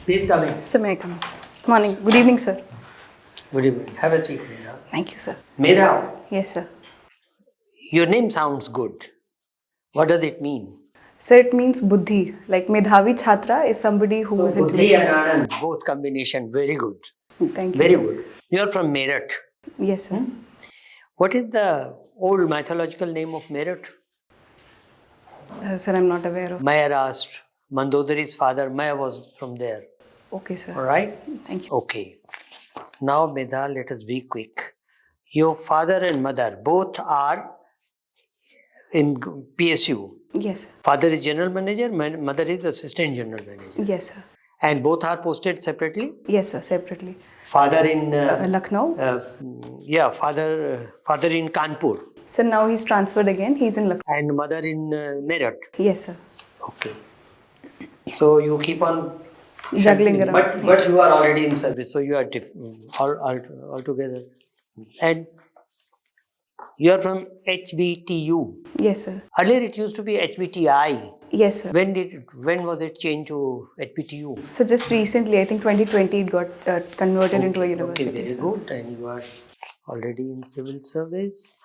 Please come in. Sir, may I come? Morning. Good evening, sir. Good evening. Have a seat, Medha. Thank you, sir. Medha, Yes, sir. your name sounds good. What does it mean? Sir, it means buddhi. Like Medhavi Chhatra is somebody who is Buddhi and intellectual. Anand, both combination, very good. Thank you, Very sir. good. You are from Meerut. Yes, sir. What is the old mythological name of Meerut? Sir, I'm not aware of. Mayar asked. Mandodari's father, Maya, was from there. Okay, sir. All right? Thank you. Okay. Now, Medha, let us be quick. Your father and mother both are in PSU. Yes, sir. Father is general manager, mother is assistant general manager. Yes, sir. And both are posted separately? Yes, sir. Separately. Father in Lucknow. father in Kanpur Sir, now he's transferred again. He's in Lucknow. and mother in Meerut. Yes, sir. Okay. So you keep on Juggling around. but you are already in service, so you are all together. And you are from HBTU. Yes, sir. Earlier it used to be HBTI. Yes, sir. When was it changed to HBTU? So just recently, I think 2020, it got converted into a university. Okay, very sir. good. And you are already in civil service.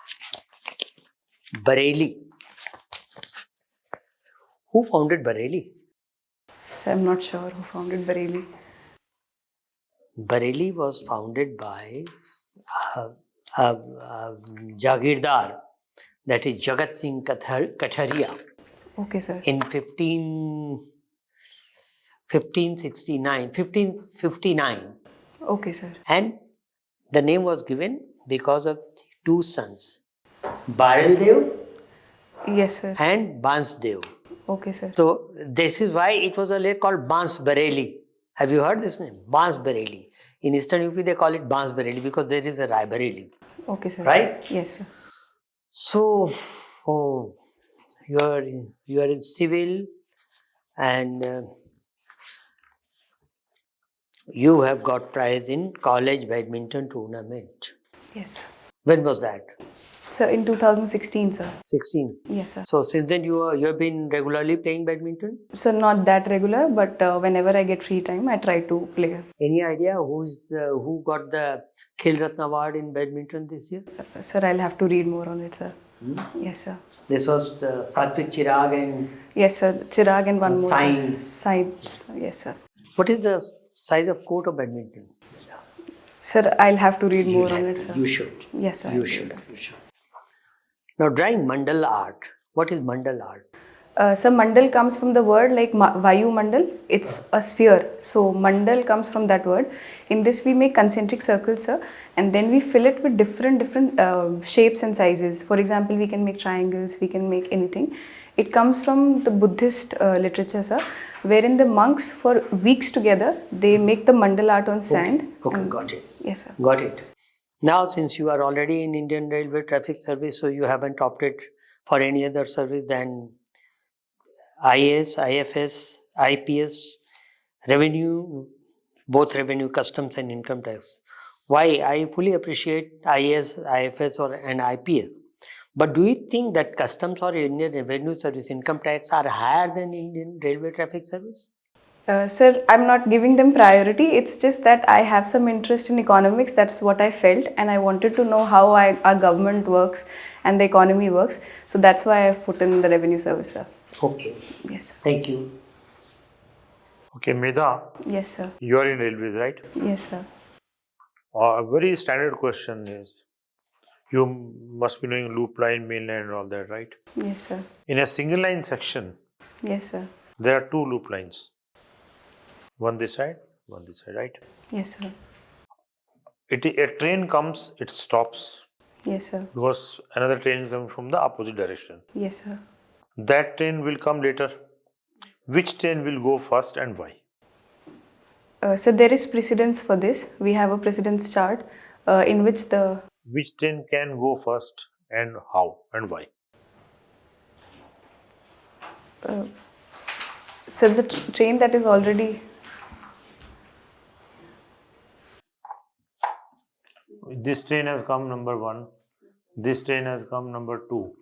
Bareilly. Who founded Bareilly? So I'm not sure who founded Bareilly. Bareilly was founded by Jagirdar, that is Jagat Singh Katharia, Okay, sir. in 1559. Okay, sir. And the name was given because of two sons, Barel Dev Yes, sir. and Bans Dev. Okay, sir. So this is why it was earlier called Bans Bareilly. Have you heard this name? Bans Bareilly. In Eastern UP they call it Bans Bareilly because there is a Rai Bareilly. Okay, sir. Right? Yes, sir. So you are in civil and you have got prize in college badminton tournament. Yes, sir. When was that? So in 2016, sir. 16. Yes, sir. So since then you have been regularly playing badminton? So not that regular, but whenever I get free time, I try to play. Any idea who got the Khel Ratna award in badminton this year? Sir, I'll have to read more on it, sir. Yes, sir. This was Satvik Chirag and Yes, sir. Chirag and one more. Sai. Sides. Yes, sir. what is the size of court of badminton? Sir, I'll have to read more on it, sir. You should. Yes, sir. You should. Now drawing mandal art. What is mandal art? So mandal comes from the word like Vayu Mandal. It's a sphere. So mandal comes from that word. In this we make concentric circles, sir, and then we fill it with different shapes and sizes. For example, we can make triangles, we can make anything. It comes from the Buddhist literature, sir, wherein the monks for weeks together, they make the mandal art on sand. Okay, got it. Yes, sir. Got it. Now since you are already in Indian Railway Traffic Service, so you haven't opted for any other service than IAS, IFS, IPS, revenue, both revenue, customs and income tax. Why? I fully appreciate IAS, IFS and IPS. But do you think that customs or Indian Revenue Service income tax are higher than Indian Railway Traffic Service? Sir, I'm not giving them priority. It's just that I have some interest in economics. That's what I felt, and I wanted to know how our government works and the economy works. So that's why I've put in the revenue service, sir. Okay. Yes, sir. Thank you. Okay, Medha, Yes, sir. you are in railways, right? Yes, sir. A very standard question is, you must be knowing loop line, main line and all that, right? Yes, sir. In a single line section, Yes, sir. there are two loop lines. One this side, right? Yes, sir. A train comes, it stops Yes, sir. because another train is coming from the opposite direction. Yes, sir. That train will come later. Which train will go first and why? So there is precedence for this. We have a precedence chart in which the... Which train can go first and how and why? So the train that is already... This train has come number 1. This train has come number 2.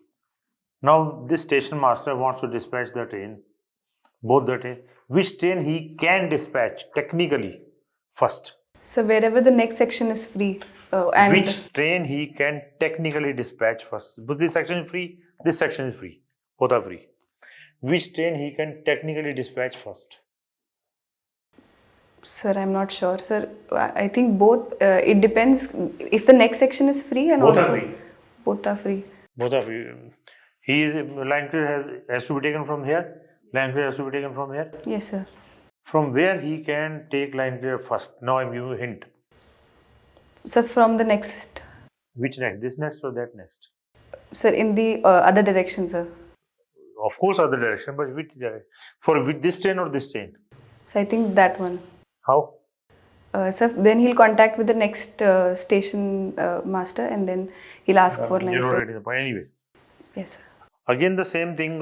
Now this station master wants to dispatch the train. Both the train. Which train he can dispatch technically first? So wherever the next section is free. And Which train he can technically dispatch first? But this section is free, this section is free. Both are free. Which train he can technically dispatch first? Sir, I'm not sure. Sir, I think both. It depends if the next section is free and Both are also free. both are free. Both of you. He is line clear has to be taken from here. Line clear has to be taken from here. Yes, sir. From where he can take line clear first? Now I'm giving you a hint. Sir, from the next. Which next? This next or that next? Sir, in the other direction, sir. Of course, other direction, but which direction? For with this train or this train? So I think that one. How? Sir, then he'll contact with the next station master, and then he'll ask for line. You're not clear. getting the point. Anyway, Yes, sir. again the same thing.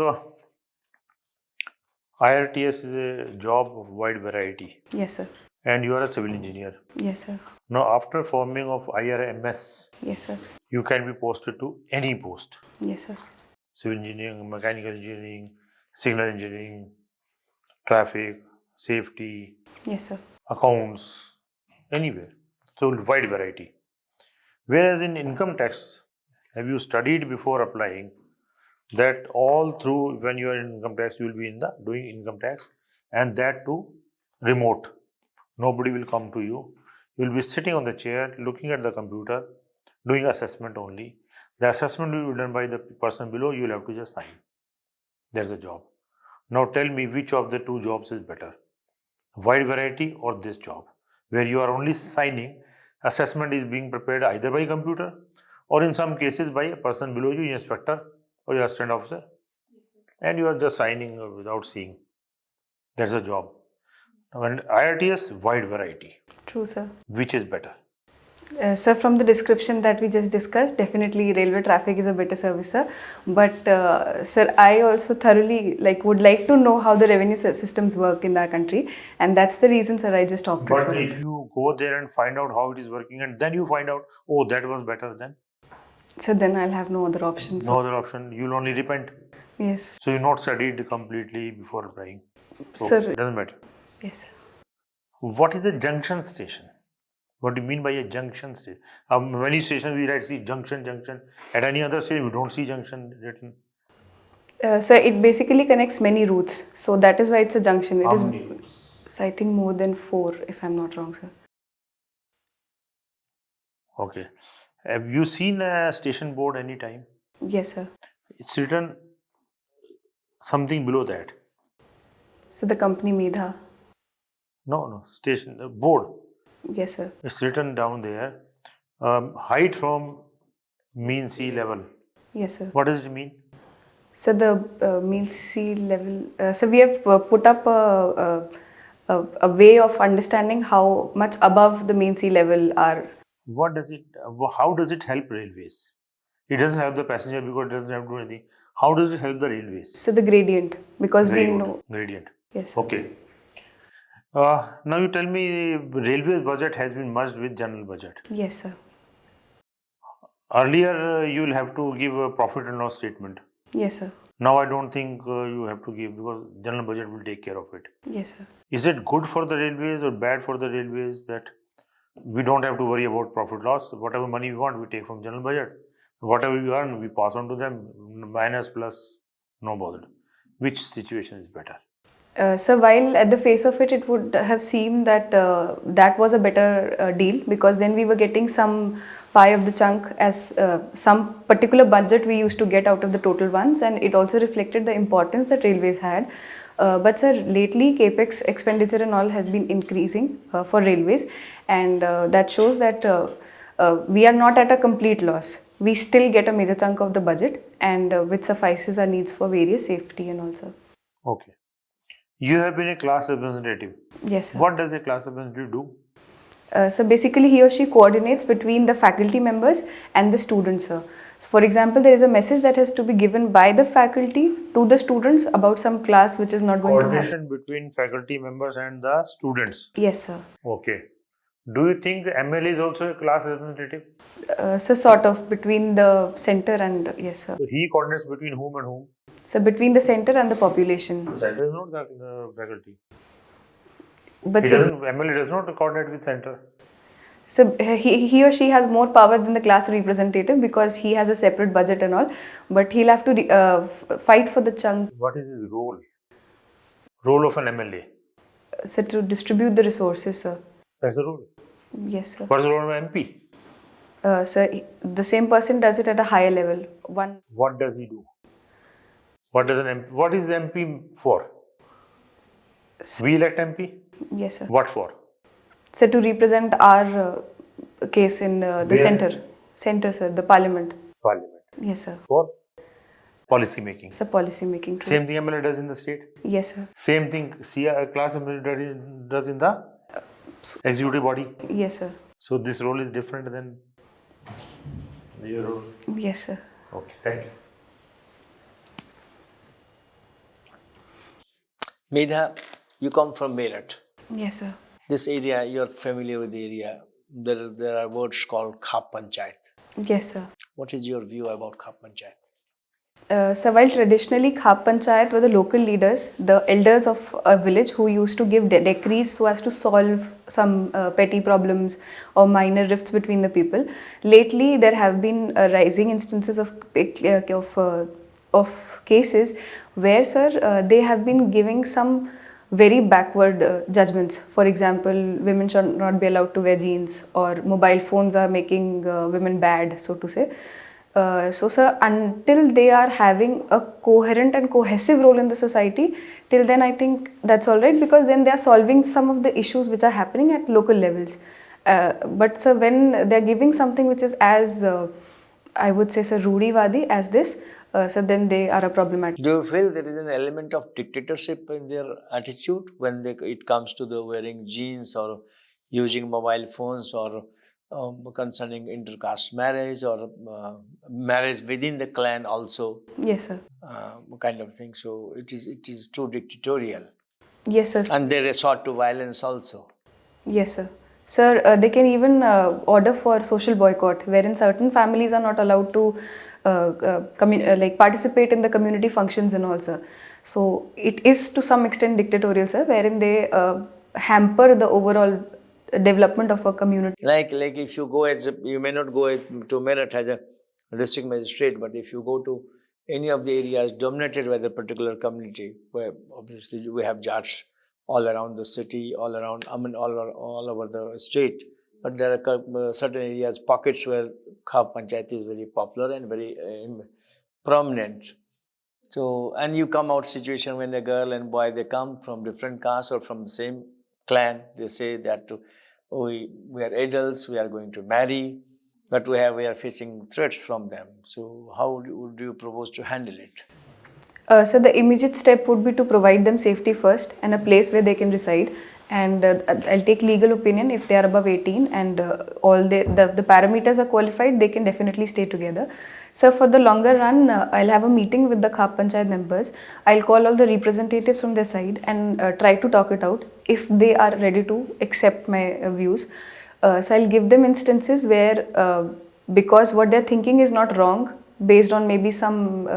IRTS is a job of wide variety, Yes, sir. and you are a civil engineer. Yes, sir. Now, after forming of IRMS, Yes, sir. you can be posted to any post: Yes, sir. civil engineering, mechanical engineering, signal engineering, traffic, safety, Yes, sir. accounts, anywhere. So, wide variety. Whereas in income tax, have you studied before applying that all through when you are in income tax, you will be in the doing income tax, and that too remote. Nobody will come to you. You will be sitting on the chair, looking at the computer, doing assessment only. The assessment will be done by the person below. You will have to just sign. There's a job. Now tell me which of the two jobs is better, wide variety or this job, where you are only signing. Assessment is being prepared either by computer or in some cases by a person below you, inspector or your assistant officer, and you are just signing without seeing. That's a job. And IRTS, wide variety. True, sir. Which is better? Sir, from the description that we just discussed, definitely railway traffic is a better service, sir. But sir, I also thoroughly would like to know how the revenue systems work in our country, and that's the reason, sir, I just opted But for if it. you go there and find out how it is working, and then you find out, oh, that was better, then So then I'll have no other options. no other option. You'll only repent. Yes, So you're not studied completely before applying. So sir. it doesn't matter. Yes, sir. What is a junction station? What do you mean by a junction station? Many stations we write, see junction, junction. At any other station, we don't see junction written. So it basically connects many routes. So that is why it's a junction. It How is. many routes? So I think more than 4, if I'm not wrong, sir. Okay. Have you seen a station board anytime? Yes, sir. It's written something below that. So the company Medha. No, station board. Yes, sir. It's written down there. Height from mean sea level. Yes, sir. What does it mean? So the mean sea level. So we have put up a way of understanding how much above the mean sea level are. What does it? How does it help railways? It doesn't help the passenger because it doesn't have to do anything. How does it help the railways? So the gradient, because Very we good. know. Gradient. Yes, sir. Okay. Now you tell me, railways budget has been merged with general budget. Yes, sir. Earlier, you will have to give a profit and loss statement. Yes, sir. Now I don't think you have to give because general budget will take care of it. Yes, sir. Is it good for the railways or bad for the railways that we don't have to worry about profit loss? Whatever money we want, we take from general budget. Whatever we earn, we pass on to them. Minus, plus, no bothered. Which situation is better? So while at the face of it, it would have seemed that that was a better deal, because then we were getting some pie of the chunk as some particular budget we used to get out of the total ones, and it also reflected the importance that railways had. But sir, lately capex expenditure and all has been increasing for railways, and that shows that we are not at a complete loss. We still get a major chunk of the budget, and which suffices our needs for various safety and also. Okay. You have been a class representative. Yes, sir. What does a class representative do? So basically he or she coordinates between the faculty members and the students, sir. So for example, there is a message that has to be given by the faculty to the students about some class which is not going to happen. Coordination between faculty members and the students. Yes, sir. Okay. Do you think ML is also a class representative? So sort of between the center and yes, sir. So he coordinates between whom and whom? So between the center and the population. The center is not the faculty. But MLA does not coordinate with center. so he or she has more power than the class representative because he has a separate budget and all. But he'll have to fight for the chunk. What is his role? Role of an MLA. So to distribute the resources, sir. That's the role. Yes, sir. What's the role of an MP? The same person does it at a higher level. What does he do? What is the MP for? We elect MP? Yes, sir. What for? So to represent our case in the Where? center, sir, the parliament. Parliament. Yes, sir. For policy making. It's a policy making. True. Same thing MLA does in the state. Yes, sir. Same thing class assembly does in the executive body. Yes, sir. So this role is different than your role. Yes, sir. Okay, thank you. Medha, you come from Meerut. Yes, sir. This area, you're familiar with the area. There are words called Khap Panchayat. Yes, sir. What is your view about Khap Panchayat? So while traditionally Khap Panchayat were the local leaders, the elders of a village who used to give decrees so as to solve some petty problems or minor rifts between the people. Lately, there have been rising instances of cases where, sir, they have been giving some very backward judgments. For example, women should not be allowed to wear jeans, or mobile phones are making women bad, so to say. So, sir, until they are having a coherent and cohesive role in the society, till then I think that's all right, because then they are solving some of the issues which are happening at local levels. But, sir, when they are giving something which is as, I would say, sir, Rudiwadi as this, so then they are a problematic. Do you feel there is an element of dictatorship in their attitude when it comes to the wearing jeans or using mobile phones, or concerning intercaste marriage, or marriage within the clan also? Yes, sir. Kind of thing. So it is too dictatorial. Yes, sir. And they resort to violence also. Yes, sir. Sir, they can even order for social boycott, wherein certain families are not allowed to participate in the community functions and all, sir. So it is to some extent dictatorial, sir, wherein they hamper the overall development of a community. Like if you go you may not go to Meerut as a district magistrate, but if you go to any of the areas dominated by the particular community, where obviously we have Jats all around the city, all over the state, but there are certain areas, pockets where Khap Panchayat is very popular and very prominent. So, and you come out situation when a girl and boy, they come from different castes or from the same clan, they say that we are adults, we are going to marry, but we are facing threats from them. So how do you propose to handle it? So the immediate step would be to provide them safety first and a place where they can reside. And I'll take legal opinion. If they are above 18 and all the parameters are qualified, they can definitely stay together. So for the longer run, I'll have a meeting with the Khap Panchayat members. I'll call all the representatives from their side and try to talk it out if they are ready to accept my views. So I'll give them instances where, because what they're thinking is not wrong, based on maybe some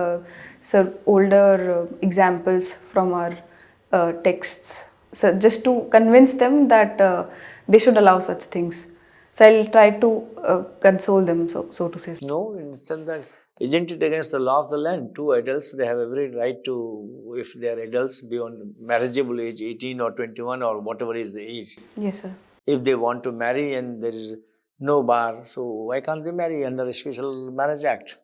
older examples from our texts. So just to convince them that they should allow such things. So I'll try to console them, so to say. No, in the sense that isn't it against the law of the land? Two adults, they have every right to, if they are adults beyond marriageable age, 18 or 21 or whatever is the age. Yes, sir. If they want to marry and there is no bar, so why can't they marry under a special marriage act?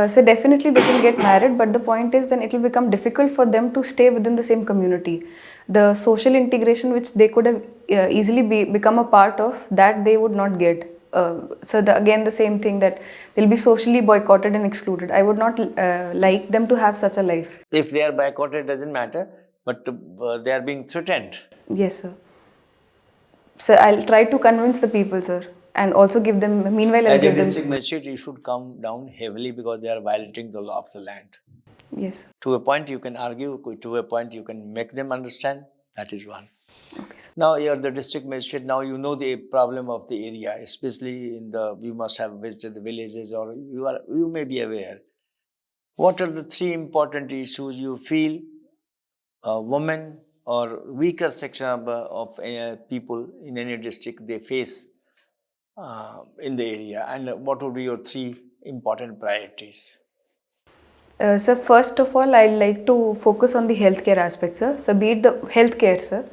So definitely they can get married, but the point is then it will become difficult for them to stay within the same community. The social integration which they could have easily become a part of, that they would not get. So again the same thing, that they'll be socially boycotted and excluded. I would not like them to have such a life. If they are boycotted, it doesn't matter, but they are being threatened. Yes, sir. So I'll try to convince the people, sir. And also give them, meanwhile, as a district magistrate, you should come down heavily because they are violating the law of the land. Yes. To a point you can argue, to a point you can make them understand. That is one. Okay, sir. Now you are the district magistrate, now you know the problem of the area, especially you must have visited the villages, or you may be aware. What are the 3 important issues you feel women or weaker section of people in any district they face in the area, and what would be your 3 important priorities? So first of all, I'd like to focus on the healthcare aspect, sir. So be it the healthcare, sir.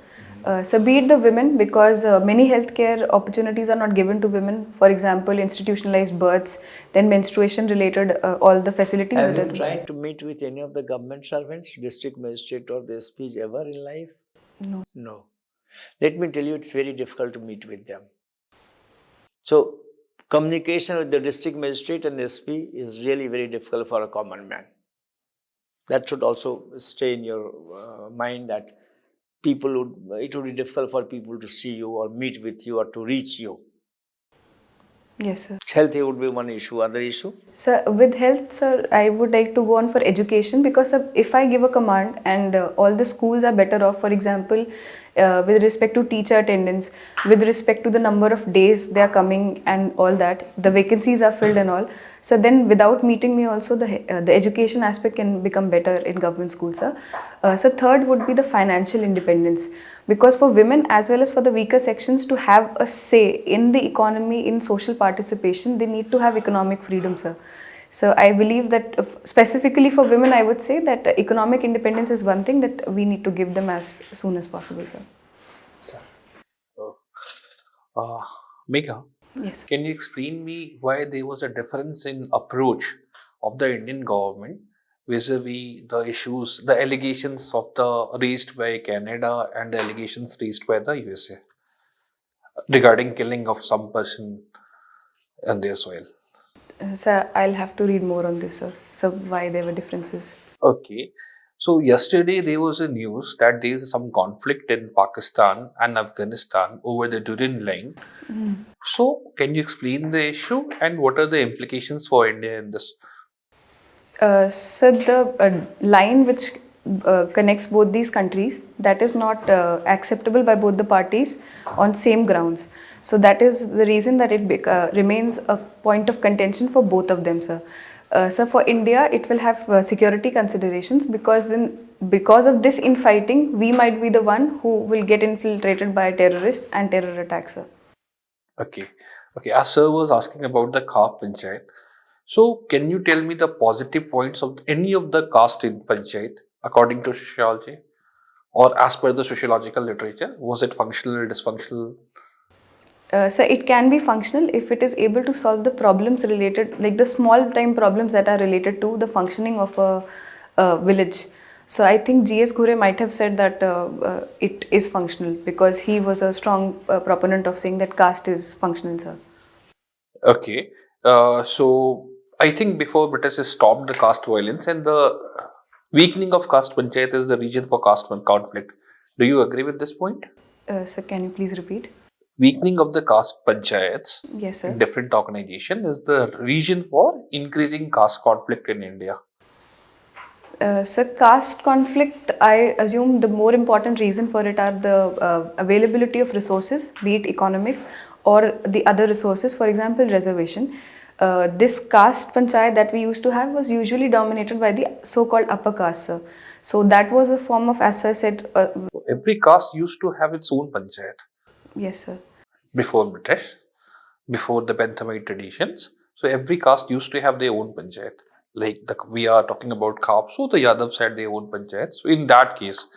So be it the women, because many healthcare opportunities are not given to women. For example, institutionalized births, then menstruation related, all the facilities. Have that you are tried to meet with any of the government servants, district magistrate or the SPs ever in life? No. No. Let me tell you, it's very difficult to meet with them. So, communication with the district magistrate and SP is really very difficult for a common man. That should also stay in your mind, that it would be difficult for people to see you or meet with you or to reach you. Yes, sir. Health would be one issue. Other issue? So with health, sir, I would like to go on for education, because if I give a command and all the schools are better off, for example, with respect to teacher attendance, with respect to the number of days they are coming and all that, the vacancies are filled and all. So then without meeting me also, the education aspect can become better in government schools, sir. So third would be the financial independence, because for women as well as for the weaker sections to have a say in the economy, in social participation, they need to have economic freedom, sir. So I believe that specifically for women, I would say that economic independence is one thing that we need to give them as soon as possible, sir. Megha, Yes. can you explain me why there was a difference in approach of the Indian government vis-a-vis the issues, the allegations of the raised by Canada and the allegations raised by the USA regarding killing of some person on their soil? Sir, I'll have to read more on this, sir. So why there were differences? Okay. So yesterday there was a news that there is some conflict in Pakistan and Afghanistan over the Durin line. So can you explain the issue and what are the implications for India in this? So the line which connects both these countries, that is not acceptable by both the parties on same grounds. So that is the reason that it remains a point of contention for both of them, sir. So for India, it will have security considerations, because of this infighting, we might be the one who will get infiltrated by terrorists and terror attacks, sir. Okay. Okay. As sir was asking about the Khap Panchayat. So can you tell me the positive points of any of the caste in Panchayat according to sociology or as per the sociological literature? Was it functional, dysfunctional? So it can be functional if it is able to solve the problems related, like the small time problems that are related to the functioning of a village. So I think G.S. Ghure might have said that it is functional, because he was a strong proponent of saying that caste is functional, sir. Okay. So I think before British has stopped the caste violence and the weakening of caste panchayat is the reason for caste conflict. Do you agree with this point? So can you please repeat? Weakening of the caste panchayats Yes, sir. in different organization is the reason for increasing caste conflict in India. So caste conflict, I assume the more important reason for it are the availability of resources, be it economic or the other resources, for example reservation. This caste panchayat that we used to have was usually dominated by the so-called upper caste, sir. So that was a form of, as I said, Every caste used to have its own panchayat yes, sir. before British, before the Benthamite traditions. So every caste used to have their own panchayat. Like we are talking about Khap, so the Yadavs had their own panchayat. So in that case,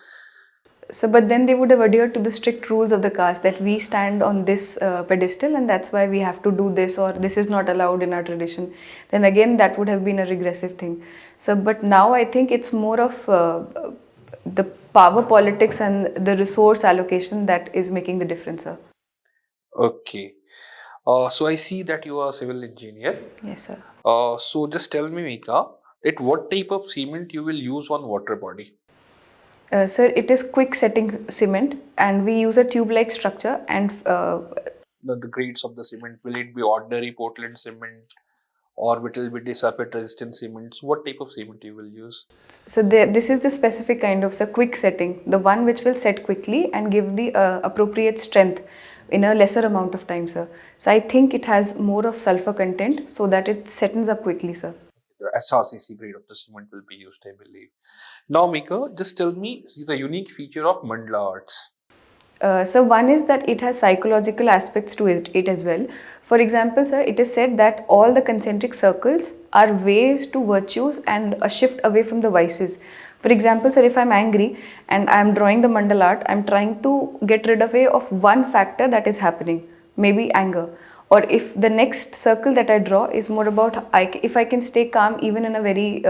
So, but then they would have adhered to the strict rules of the caste that we stand on this pedestal and that's why we have to do this, or this is not allowed in our tradition. Then again, that would have been a regressive thing. So, but now I think it's more of the power politics and the resource allocation that is making the difference, sir. okay. So I see that you are a civil engineer. Yes, sir. So just tell me, Mika, that what type of cement you will use on water body? Sir, it is quick setting cement and we use a tube-like structure and The grades of the cement, will it be ordinary Portland cement or will it be surface resistant cement? So what type of cement you will use? so this is the specific kind of quick setting, the one which will set quickly and give the appropriate strength in a lesser amount of time, sir. So I think it has more of sulfur content so that it settles up quickly, sir. SRCC grade of the cement will be used, I believe. Now, Mika, just tell me the unique feature of mandala arts. So one is that it has psychological aspects to it as well. For example, sir, it is said that all the concentric circles are ways to virtues and a shift away from the vices. For example, sir, if I'm angry and I'm drawing the mandala art, I'm trying to get rid of one factor that is happening, maybe anger. Or if the next circle that I draw is more about if I can stay calm even in a very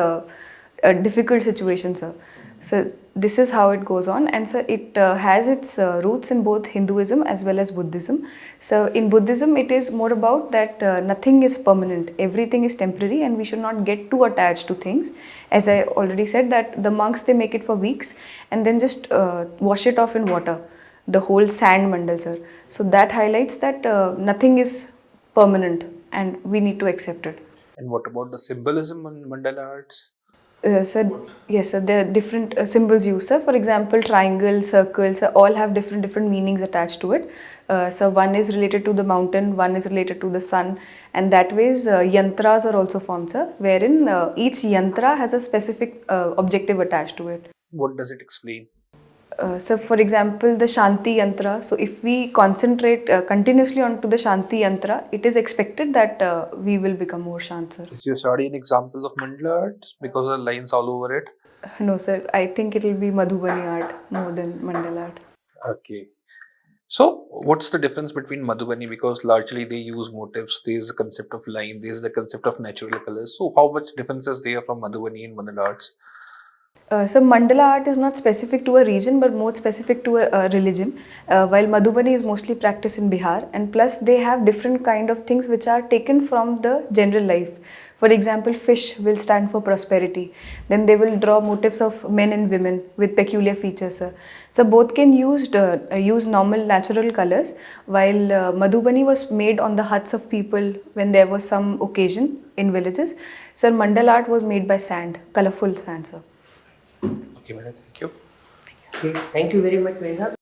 difficult situation, sir. So this is how it goes on, and so it has its roots in both Hinduism as well as Buddhism. So in Buddhism, it is more about that nothing is permanent, everything is temporary, and we should not get too attached to things. As I already said, that the monks, they make it for weeks and then just wash it off in water, the whole sand mandal, sir. So that highlights that nothing is permanent and we need to accept it. And what about the symbolism in mandala arts? Sir, yes, sir. There are different symbols used, sir. For example, triangles, circles, all have different meanings attached to it. So one is related to the mountain, one is related to the sun, and that ways yantras are also formed, sir, wherein each yantra has a specific objective attached to it. What does it explain? So for example, the Shanti Yantra, so if we concentrate continuously onto the Shanti Yantra, it is expected that we will become more Shant, sir. Is your study an example of mandala arts because of the lines all over it? No, sir. I think it will be Madhubani art more than mandala art. Okay. So, what's the difference between Madhubani? Because largely they use motifs. There is a concept of line. There is the concept of natural colors. So, how much difference is there from Madhubani and mandala arts? So mandala art is not specific to a region but more specific to a religion, while Madhubani is mostly practiced in Bihar, and plus they have different kind of things which are taken from the general life. For example, fish will stand for prosperity. Then they will draw motifs of men and women with peculiar features. So both can use normal natural colors, while Madhubani was made on the huts of people when there was some occasion in villages. So mandala art was made by sand, colorful sand, sir. Okay, Medha, thank you. Okay, thank you very much, Medha.